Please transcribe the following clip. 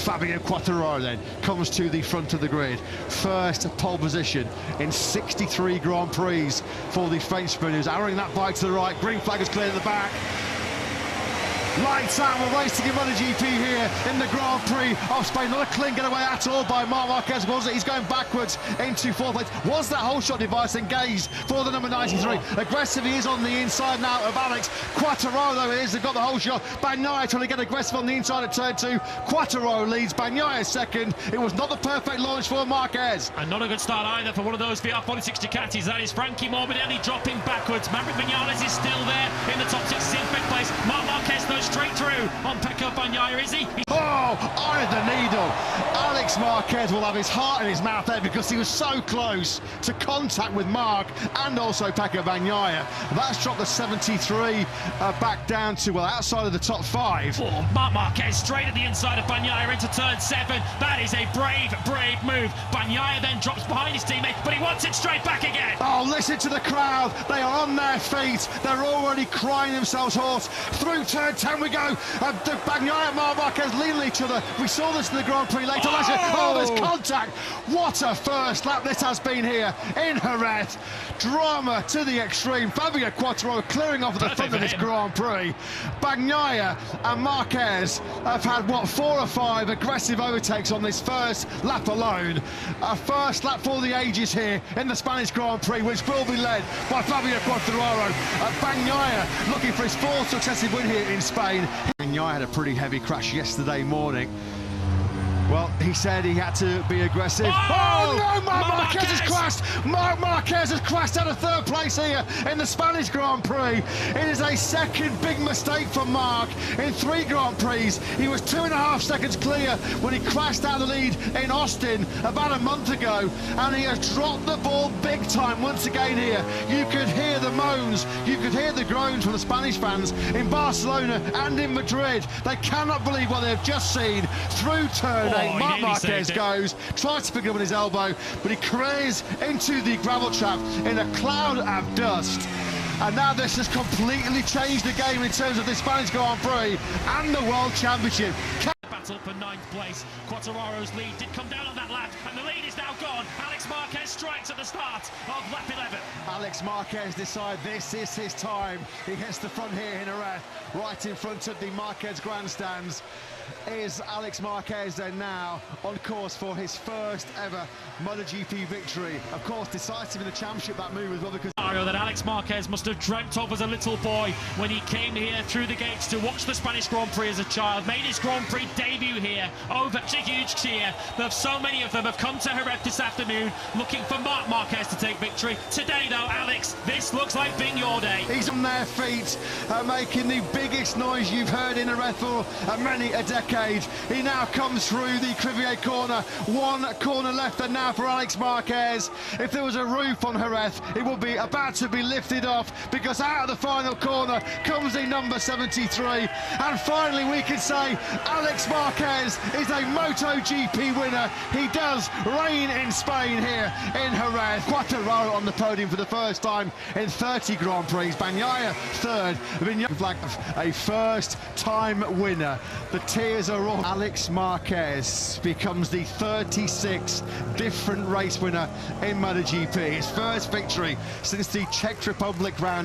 Fabio Quartararo then comes to the front of the grid. First pole position in 63 Grand Prix for the Frenchman, who's arrowing that bike to the right. Green flag is cleared at the back. Lights out, we're racing in Motogp here in the Grand Prix of Spain. Not a clean getaway at all by Marc Marquez, was it? He's going backwards into fourth place. Was that whole shot device engaged for the number 93? Aggressive he is on the inside now of Alex. Quartararo, though, it is, they've got the whole shot. Bagnaia trying to get aggressive on the inside at turn 2. Quartararo leads, Bagnaia second. It was not the perfect launch for Marquez. And not a good start either for one of those VR46 Ducatis. That is Frankie Morbidelli dropping backwards. Maverick Vinales is still there in the top 6, in fifth place. Marc Marquez goes straight through on Pecco Bagnaia, is he? Oh, eye of the needle. Alex Marquez will have his heart in his mouth there because he was so close to contact with Marc and also Pecco Bagnaia. That's dropped the 73 back down to, well, outside of the top 5. Oh, Marc Marquez straight at the inside of Bagnaia into turn 7. That is a brave move. Bagnaia then drops behind his teammate, but he wants it straight back again. Oh, listen to the crowd. They are on their feet. They're already crying themselves hoarse. Through turn 10 we go. Bagnaia and Marc Marquez leading each other. We saw this in the Grand Prix later last year. Oh, there's contact. What a first lap this has been here in Jerez. Drama to the extreme. Fabio Quartararo clearing off at the front of this Grand Prix. Bagnaia and Marquez have had, what, 4 or 5 aggressive overtakes on this first lap alone. A first lap for the ages here in the Spanish Grand Prix, which will be led by Fabio Quartararo. Bagnaia looking for his 4th successive win here in Spain. Bagnaia had a pretty heavy crash yesterday morning. Well, he said he had to be aggressive. Oh no, Marc Marquez has crashed! Marc Marquez has crashed out of 3rd place here in the Spanish Grand Prix. It is a second big mistake from Marc in 3 Grand Prix. He was 2.5 seconds clear when he crashed out of the lead in Austin about a month ago, and he has dropped the ball big time once again here. You could hear the moans, you could hear the groans from the Spanish fans in Barcelona and in Madrid. They cannot believe what they've just seen through turn 8. Marc Marquez goes, tries to pick it up on his elbow, but he careers into the gravel trap in a cloud of dust. And now this has completely changed the game in terms of the Spanish Grand Prix and the World Championship. Battle for 9th place. Quartararo's lead did come down on that lap, and the lead is now gone. Alex Marquez strikes at the start of lap 11. Alex Marquez decides this is his time. He hits the front here in Jerez, right in front of the Marquez grandstands. Is Alex Marquez then now on course for his first ever Motogp victory? Of course, decisive in the championship, that move as well, because that Alex Marquez must have dreamt of as a little boy when he came here through the gates to watch the Spanish Grand Prix as a child. Made his Grand Prix debut here. Over a huge cheer. So many of them have come to Jerez this afternoon looking for Marc Marquez to take victory. Today, though, Alex, this looks like being your day. He's on their feet, making the biggest noise you've heard in Jerez for many a decade. He now comes through the Crivier corner. 1 corner left, and now for Alex Marquez. If there was a roof on Jerez, it would be about to be lifted off, because out of the final corner comes the number 73. And finally we can say Alex Marquez is a MotoGP winner. He does reign in Spain here in Jerez. Quartararo on the podium for the first time in 30 Grand Prix. Bagnaia 3rd. Flag a first-time winner. The tears are all. Alex Marquez becomes the 36th different race winner in MotoGP. His first victory since the Czech Republic round.